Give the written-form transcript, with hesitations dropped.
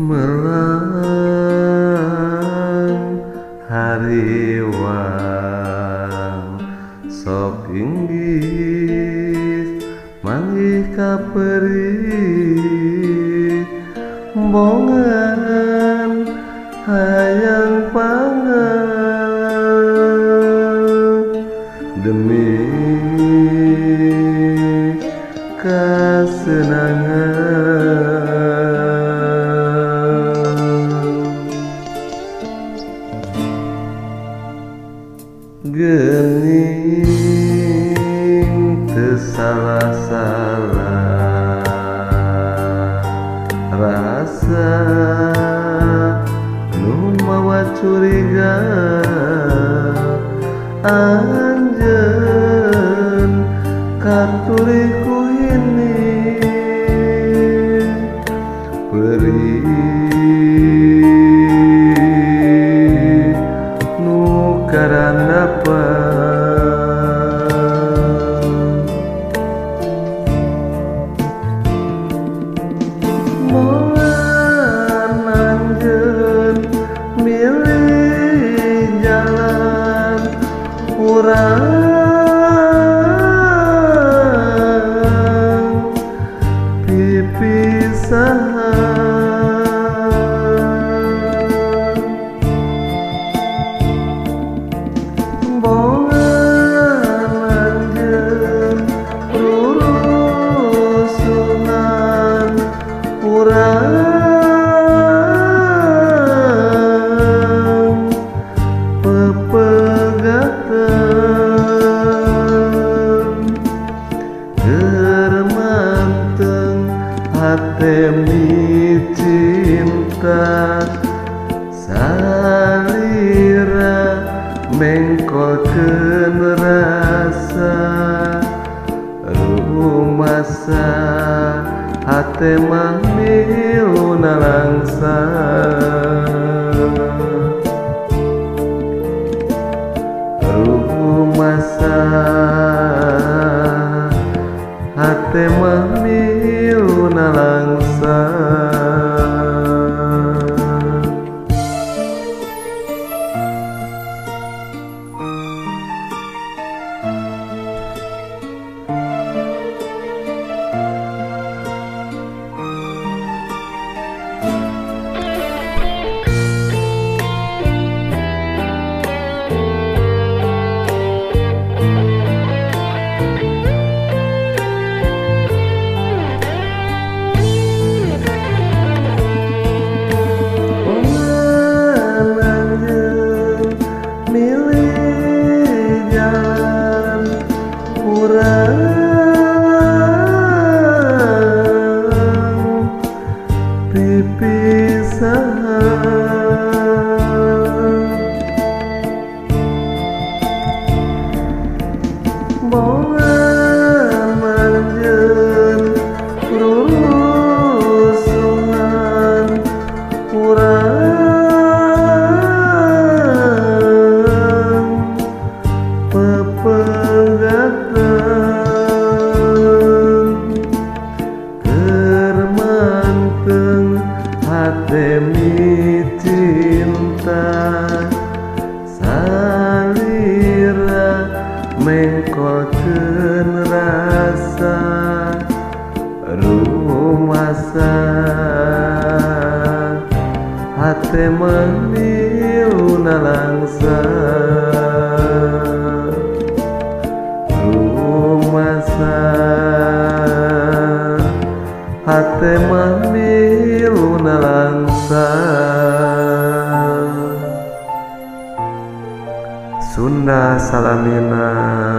Melang hariwang sok inggih manggih kaperi bongan hayang pangan demi kasenangan geuning teu salah-salah rasa nu mawa curiga anjeun katuriku ini beri nu karandapan moal anjeun milih jalan urang pipisahan bongan anjeun rurusunan urang pepegatan keur manteng hate mi cinta salira mengkolkeun rasa rumasa hate mah miluna langsa rumasa hate mah miluna langsa bongan anjeun rurusunan urang pepegatan keur manteng hate mi cinta salira mengkolkeun rasa rumasa hate mah miluna langsa rumasa hate mah miluna langsa Sunda Salamina.